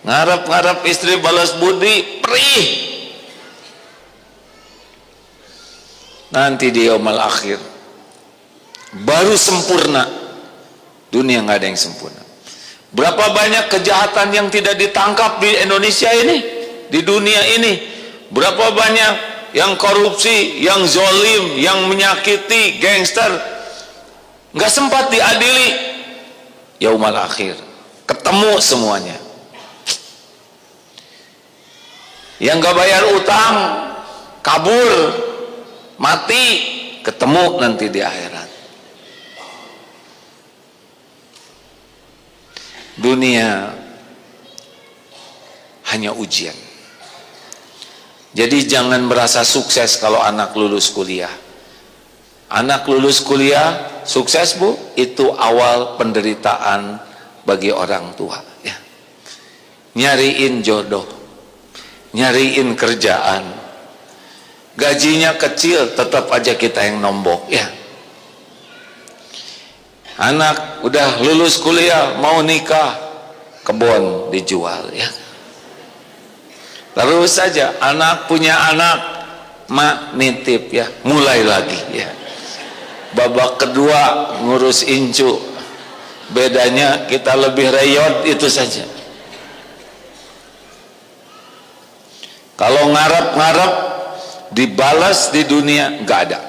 Ngarep-ngarep istri balas budi, perih. Nanti di yaumul akhir baru sempurna. Dunia nggak ada yang sempurna. Berapa banyak kejahatan yang tidak ditangkap di Indonesia ini, di dunia ini. Berapa banyak yang korupsi, yang zolim, yang menyakiti, gangster, nggak sempat diadili. Yaumul akhir ketemu semuanya. Yang nggak bayar utang kabur, mati, ketemu nanti di akhirat. Dunia hanya ujian. Jadi jangan merasa sukses kalau anak lulus kuliah. Anak lulus kuliah sukses, Bu, itu awal penderitaan bagi orang tua ya. Nyariin jodoh, nyariin kerjaan, gajinya kecil, tetap aja kita yang nombok ya. Anak udah lulus kuliah mau nikah, kebun dijual ya. Terus saja anak punya anak, mak nitip ya, mulai lagi ya. Babak kedua ngurus incu, bedanya kita lebih reyot, itu saja. Kalau ngarep-ngarep dibalas di dunia nggak ada.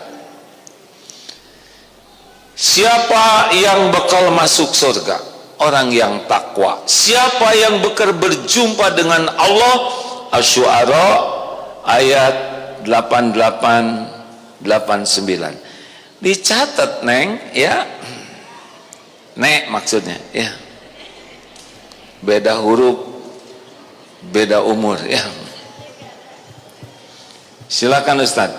Siapa yang bakal masuk surga? Orang yang takwa. Siapa yang bakal berjumpa dengan Allah? Asy-Syu'ara ayat 88 89. Dicatat, Neng ya. Nek maksudnya ya. Beda huruf, beda umur ya. Silakan Ustaz.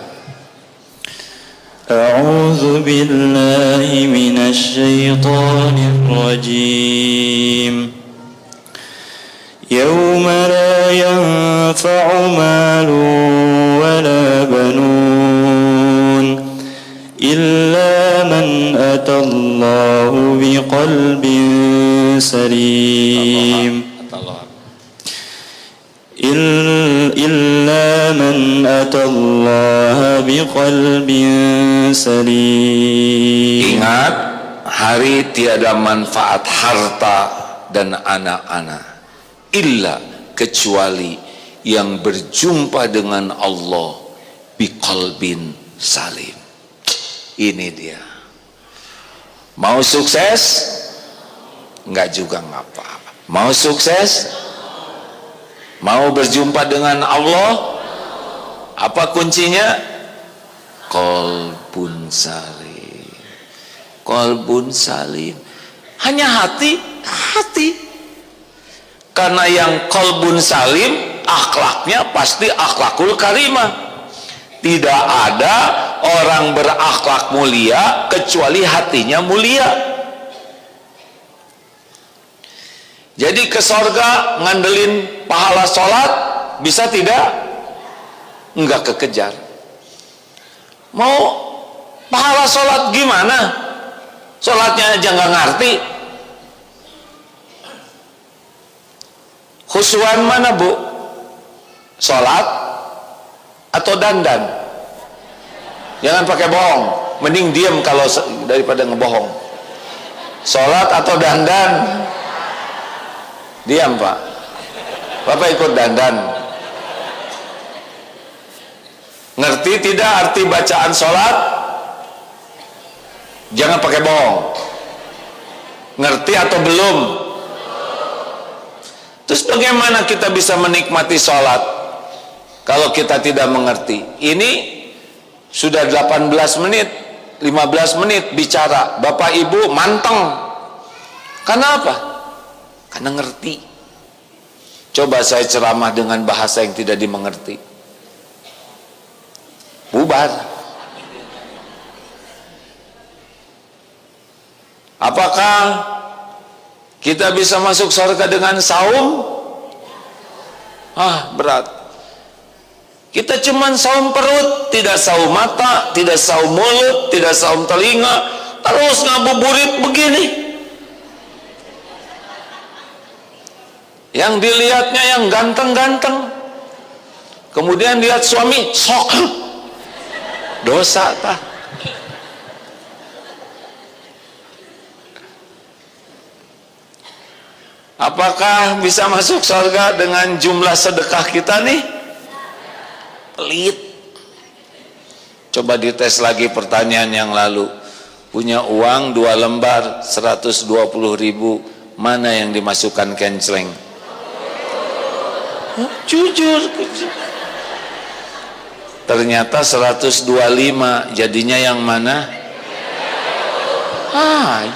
A'udzu billahi minasy syaithanir rajim. Yauma la yanfa'u malun wa la banun illa man atallahu biqalbin salim. Illa man atallaha biqalbin salim. Ingat, hari tiada manfaat harta dan anak-anak illa kecuali yang berjumpa dengan Allah biqalbin salim. Ini dia. Mau sukses? Enggak juga ngapa. Mau sukses? Mau berjumpa dengan Allah? Apa kuncinya? Qalbun salim. Qalbun salim. Hanya hati, hati. Karena yang qalbun salim, akhlaknya pasti akhlakul karimah. Tidak ada orang berakhlak mulia kecuali hatinya mulia. Jadi ke sorga ngandelin pahala sholat bisa tidak? Enggak kekejar. Mau pahala sholat gimana? Sholatnya aja nggak ngerti. Khusyuan mana, Bu? Sholat atau dandan? Jangan pakai bohong. Mending diam kalau daripada ngebohong. Sholat atau dandan? Diam, Pak. Bapak ikut dandan. Ngerti tidak arti bacaan sholat? Jangan pakai bohong. Ngerti atau belum? Terus bagaimana kita bisa menikmati sholat kalau kita tidak mengerti? Ini sudah 18 menit 15 menit bicara, Bapak Ibu manteng. Karena apa? Karena ngerti. Coba saya ceramah dengan bahasa yang tidak dimengerti, bubar. Apakah kita bisa masuk surga dengan saum? Berat. Kita cuman saum perut, tidak saum mata, tidak saum mulut, tidak saum telinga, terus ngabuburit begini. Yang dilihatnya yang ganteng-ganteng, kemudian lihat suami sok, dosa tah. Apakah bisa masuk surga dengan jumlah sedekah kita nih? Pelit. Coba dites lagi pertanyaan yang lalu. Punya uang 2 lembar 120.000, mana yang dimasukkan kenceleng? Jujur. Ternyata 125, jadinya yang mana?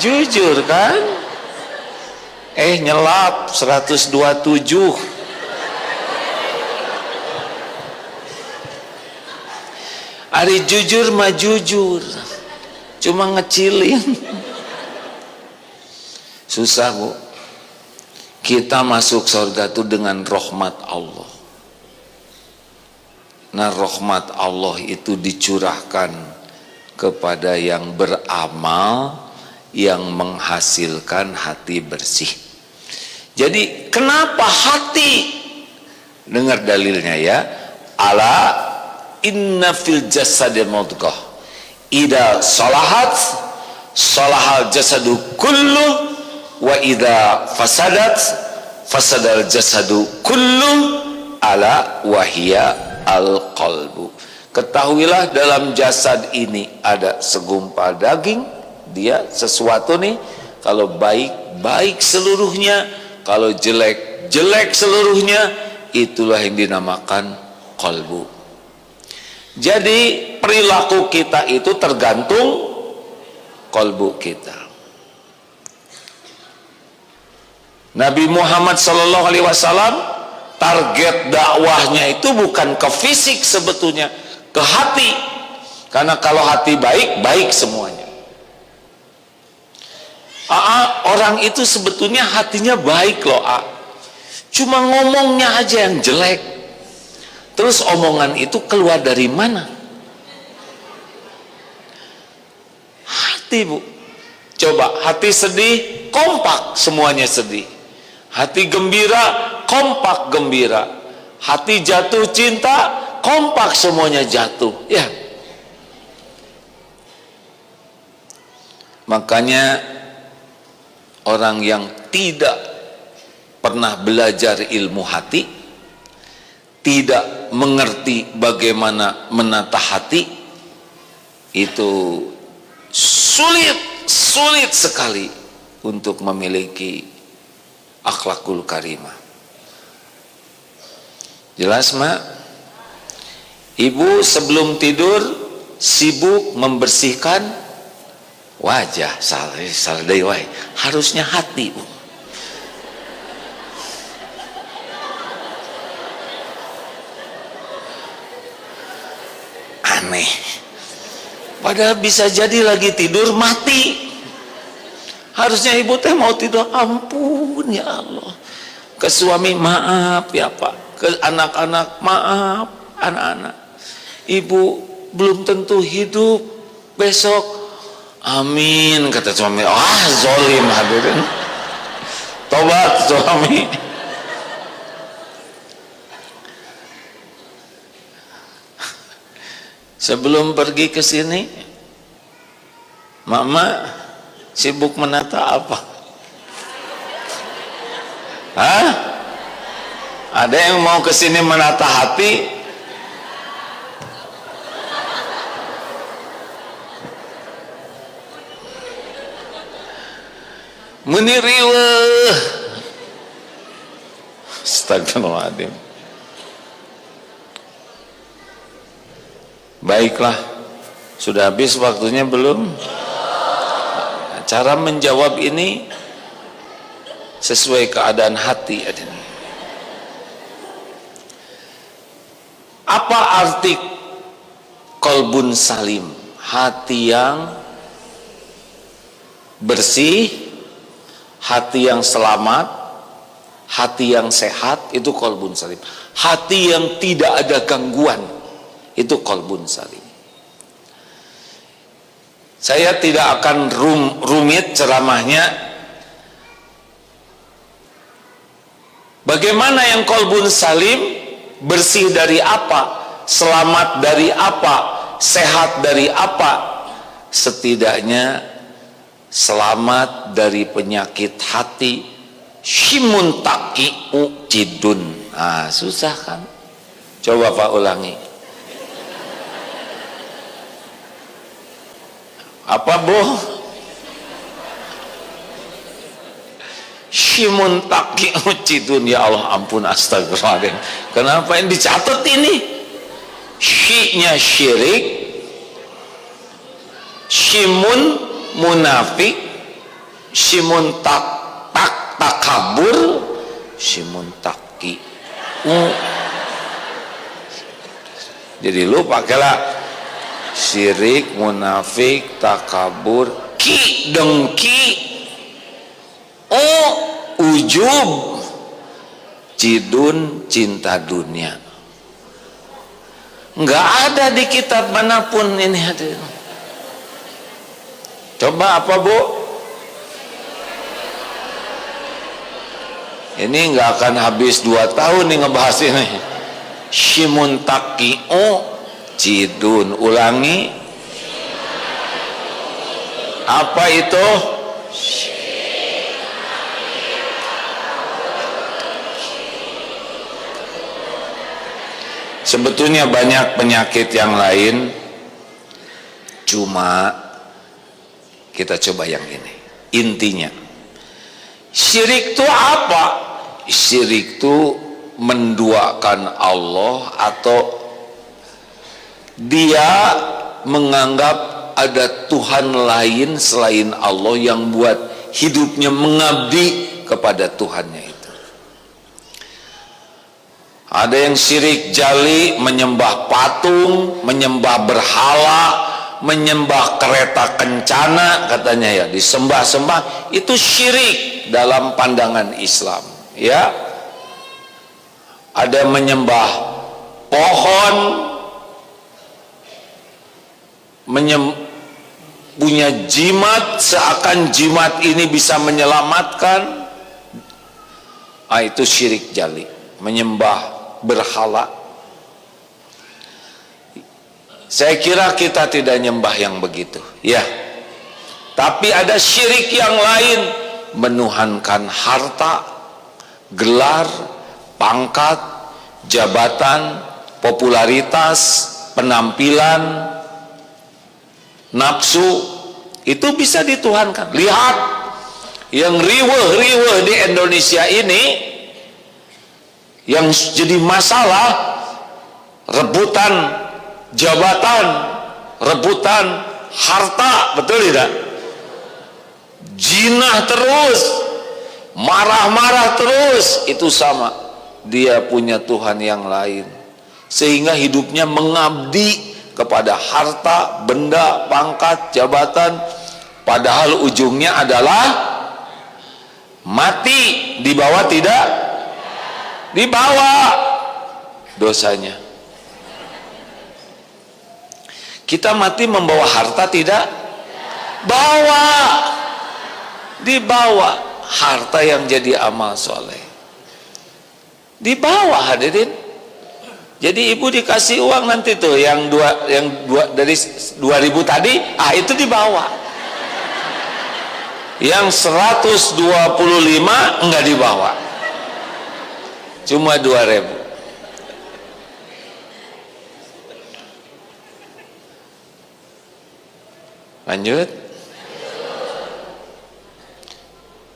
Jujur kan? Nyelap 127. Ari jujur mah jujur, cuma ngecilin. Susah bu. Kita masuk surga itu dengan rahmat Allah. Nah rahmat Allah itu dicurahkan kepada yang beramal, yang menghasilkan hati bersih. Jadi kenapa hati? Dengar dalilnya ya. Ala inna fil jasadi mudghah idza salahat salahal jasadu kullu wa idza fasadat fasadal jasadu kullu ala wahia al qalbu. Ketahuilah dalam jasad ini ada segumpal daging, dia sesuatu nih, kalau baik baik seluruhnya, kalau jelek jelek seluruhnya, itulah yang dinamakan qalbu. Jadi perilaku kita itu tergantung qalbu kita. Nabi Muhammad SAW target dakwahnya itu bukan ke fisik sebetulnya, ke hati. Karena kalau hati baik, baik semuanya. Orang itu sebetulnya hatinya baik loh, cuma ngomongnya aja yang jelek. Terus omongan itu keluar dari mana? Hati bu. Coba hati sedih, kompak semuanya sedih. Hati gembira, kompak gembira. Hati jatuh cinta, kompak semuanya jatuh. Ya. Makanya orang yang tidak pernah belajar ilmu hati, tidak mengerti bagaimana menata hati, itu sulit sekali untuk memiliki akhlakul karimah. Jelas mak? Ibu sebelum tidur sibuk membersihkan wajah, salah deui, harusnya hati bu. Aneh. Padahal bisa jadi lagi tidur mati. Harusnya ibu teh mau tidur, ampun ya Allah. Ke suami maaf ya Pak, ke anak-anak maaf, anak-anak. Ibu belum tentu hidup besok. Amin kata suami. Zolim hadirin. Tobat suami. Sebelum pergi ke sini, Mama sibuk menata apa? Ada yang mau ke sini menata hati? Meniriweh. Astagfirullahaladzim. Baiklah, sudah habis waktunya belum? Cara menjawab ini sesuai keadaan hati. Apa arti qalbun salim? Hati yang bersih, hati yang selamat, hati yang sehat, itu qalbun salim. Hati yang tidak ada gangguan, itu qalbun salim. Saya tidak akan rumit ceramahnya. Bagaimana yang qalbun salim? Bersih dari apa? Selamat dari apa? Sehat dari apa? Setidaknya selamat dari penyakit hati. Shimun taqi'u cidun. Susah kan? Coba Pak ulangi. Apa Bu? Shimun taqi'u cidun. Ya Allah, ampun, astagfirullahaladzim. Kenapa yang dicatat ini? Syi-nya syirik, shimun munafik, shimun takabur, shimun taki. Jadi lu pakailah syirik, munafik, takabur, ki dengki, ujub, cidun cinta dunia. Enggak ada di kitab manapun ini hadir. Coba apa Bu? Ini enggak akan habis 2 tahun nih ngebahas ini. Shimun taqi'u cidun. Ulangi. Apa itu? Sebetulnya banyak penyakit yang lain, cuma kita coba yang ini. Intinya, syirik itu apa? Syirik itu menduakan Allah, atau dia menganggap ada Tuhan lain selain Allah yang buat hidupnya mengabdi kepada Tuhannya itu. Ada yang syirik jali, menyembah patung, menyembah berhala, menyembah kereta kencana, katanya ya, disembah-sembah. Itu syirik dalam pandangan Islam, ya. Ada menyembah pohon, punya jimat, seakan jimat ini bisa menyelamatkan. Itu syirik jali, menyembah berhala. Saya kira kita tidak nyembah yang begitu, ya. Tapi ada syirik yang lain, menuhankan harta, gelar, pangkat, jabatan, popularitas, penampilan, nafsu, itu bisa dituhankan. Lihat yang riweh-riweh di Indonesia ini, yang jadi masalah, rebutan jabatan, rebutan harta, betul tidak? Jinah terus, marah-marah terus, itu sama, dia punya Tuhan yang lain, sehingga hidupnya mengabdi kepada harta, benda, pangkat, jabatan, padahal ujungnya adalah mati. Dibawa tidak? Dibawa dosanya. Kita mati membawa harta tidak? Bawa. Dibawa harta yang jadi amal soleh. Dibawa, hadirin. Jadi ibu dikasih uang nanti tuh yang dua dari 2.000 tadi, itu dibawa. Yang 125 enggak dibawa. Cuma 2.000. Lanjut.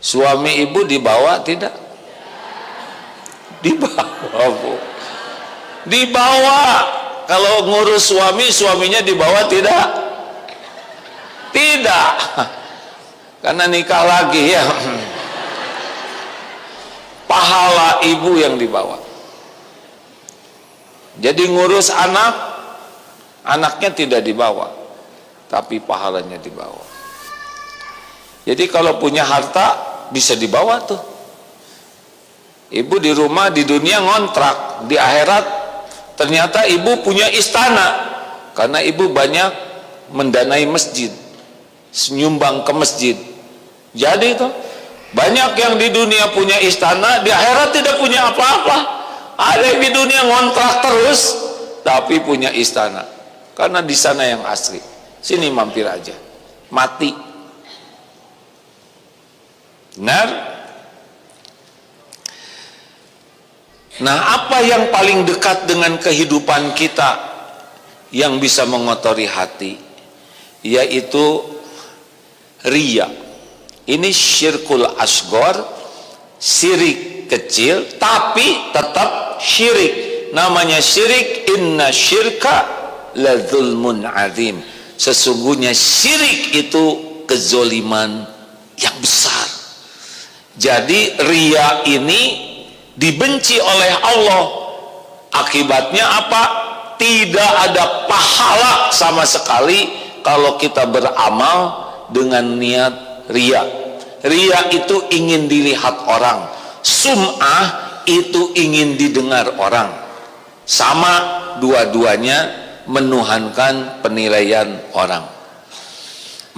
Suami ibu dibawa tidak? Dibawa, Bu. Dibawa. Kalau ngurus suami, suaminya dibawa tidak? Tidak. Karena nikah lagi, ya. Pahala ibu yang dibawa. Jadi ngurus anak, anaknya tidak dibawa, tapi pahalanya dibawa. Jadi kalau punya harta bisa dibawa tuh. Ibu di rumah di dunia ngontrak, di akhirat ternyata ibu punya istana karena ibu banyak mendanai masjid, nyumbang ke masjid. Jadi itu Banyak yang di dunia punya istana, di akhirat tidak punya apa-apa. Ada yang di dunia ngontrak terus tapi punya istana, karena di sana yang asli. Sini mampir aja, mati. Benar? Nah, apa yang paling dekat dengan kehidupan kita yang bisa mengotori hati? Yaitu riya. Ini syirkul asghar, syirik kecil tapi tetap syirik. Namanya syirik. Inna syirka la dzulmun azim. Sesungguhnya syirik itu kezoliman yang besar. Jadi riya ini dibenci oleh Allah. Akibatnya apa? Tidak ada pahala sama sekali kalau kita beramal dengan niat riya. Riya itu ingin dilihat orang, sum'ah itu ingin didengar orang. Sama, dua-duanya menuhankan penilaian orang.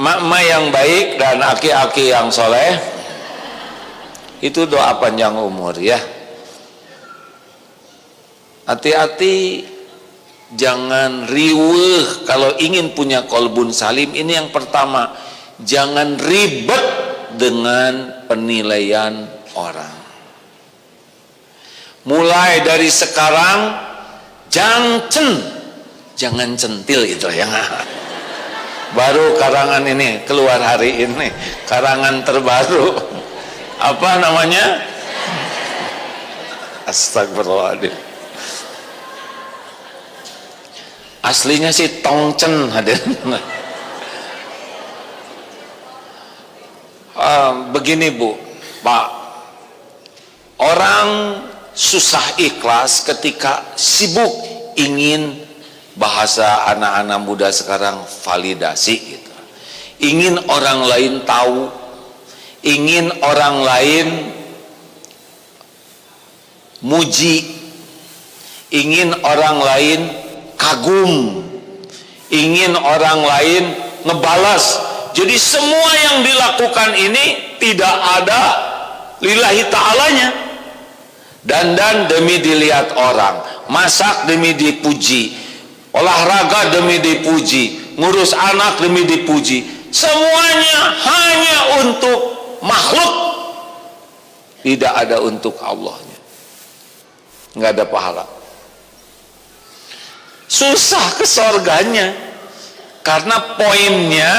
Mak-mak yang baik dan aki-aki yang soleh, itu doa panjang umur ya. Hati-hati, jangan riweuh kalau ingin punya qalbun salim. Ini yang pertama, jangan ribet dengan penilaian orang. Mulai dari sekarang, jangan centil itu ya. Baru karangan ini keluar hari ini, karangan terbaru. Apa namanya? Astagfirullahaladzim. Aslinya sih tongcen hadirin. Begini Bu, Pak, orang susah ikhlas ketika sibuk ingin, bahasa anak-anak muda sekarang, validasi gitu. Ingin orang lain tahu, ingin orang lain muji, ingin orang lain kagum, ingin orang lain ngebalas. Jadi semua yang dilakukan ini tidak ada lillahi ta'alanya. Dandan demi dilihat orang, masak demi dipuji, olahraga demi dipuji, ngurus anak demi dipuji. Semuanya hanya untuk makhluk, tidak ada untuk Allahnya. Nggak ada pahala. Susah ke sorganya, karena poinnya,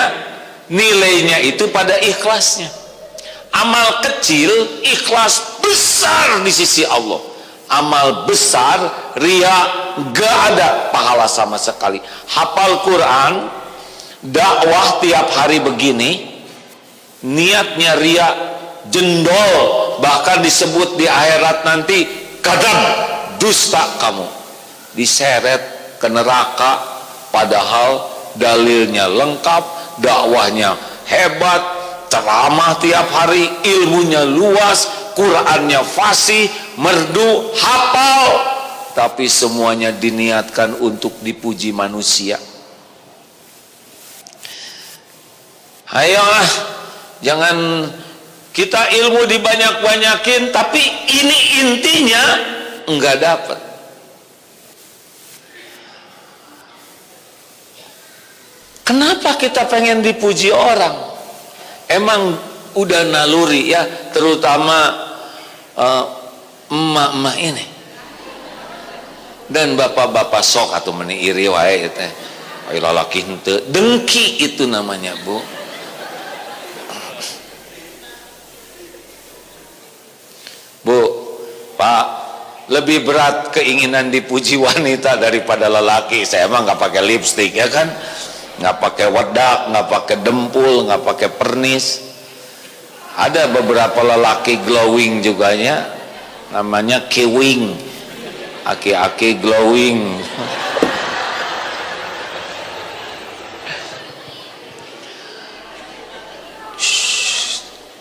nilainya itu pada ikhlasnya. Amal kecil, ikhlas besar di sisi Allah. Amal besar, ria, gak ada pahala sama sekali. Hafal Quran, dakwah tiap hari begini, niatnya ria, jendol, bahkan disebut di akhirat nanti kadam, dusta kamu, diseret ke neraka. Padahal dalilnya lengkap, dakwahnya hebat, ceramah tiap hari, ilmunya luas, Qurannya fasih, merdu, hafal, tapi semuanya diniatkan untuk dipuji manusia. Ayolah, jangan kita ilmu dibanyak-banyakin tapi ini intinya enggak dapat. Kenapa kita pengen dipuji orang? Emang udah naluri ya, terutama emak-emak ini dan bapak-bapak sok atau meni iri wae teh. Ai lalaki henteu, dengki itu namanya, Bu. Bu, Pak, lebih berat keinginan dipuji wanita daripada lelaki. Saya emang nggak pakai lipstik ya kan, nggak pakai wedak, nggak pakai dempul, nggak pakai pernis. Ada beberapa lelaki glowing juga ya, namanya kiwing, aki-aki glowing.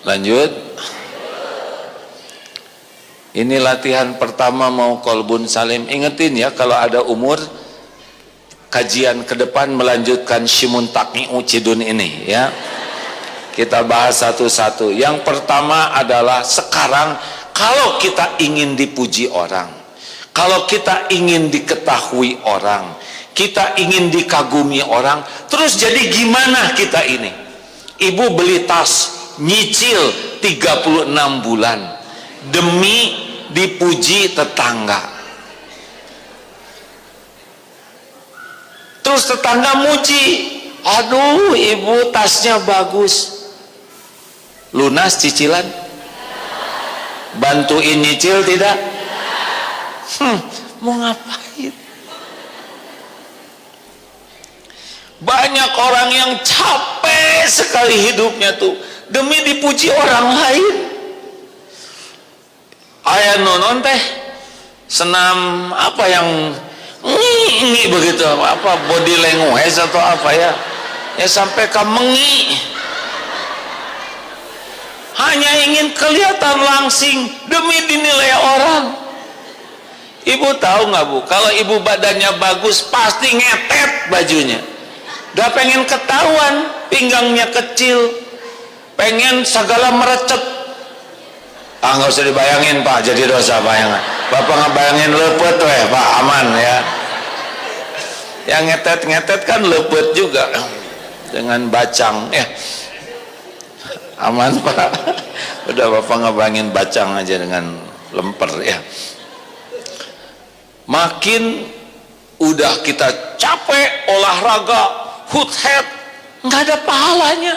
Lanjut. Ini latihan pertama mau qalbun salim. Ingetin ya, kalau ada umur, kajian ke depan melanjutkan Syimun Taqi'u Cidun ini ya. Kita bahas satu-satu. Yang pertama adalah sekarang kalau kita ingin dipuji orang, kalau kita ingin diketahui orang, kita ingin dikagumi orang, terus jadi gimana kita ini? Ibu beli tas, nyicil 36 bulan demi dipuji tetangga. Terus tetangga muji, aduh ibu tasnya bagus. Lunas cicilan? Bantuin nyicil tidak? Mau ngapain? Banyak orang yang capek sekali hidupnya tuh demi dipuji orang lain. Aya nonon teh senam apa yang ngi begitu, apa body language atau apa ya sampai ke mengi, hanya ingin kelihatan langsing demi dinilai orang. Ibu tahu nggak Bu, kalau ibu badannya bagus pasti ngetet bajunya, gak pengen ketahuan pinggangnya kecil, pengen segala merecet. Nggak usah dibayangin Pak, jadi dosa bayangan. Bapak ngebayangin lepet weh Pak, aman ya. Yang ngetet-ngetet kan lepet juga dengan bacang ya. Aman Pak. Udah Bapak ngebayangin bacang aja dengan lemper ya. Makin udah kita capek olahraga hood head, nggak ada pahalanya.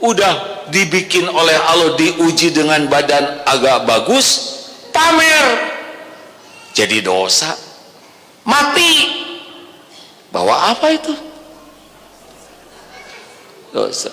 Udah dibikin oleh Allah, diuji dengan badan agak bagus, pamer, jadi dosa, mati. Bawa apa itu? Dosa.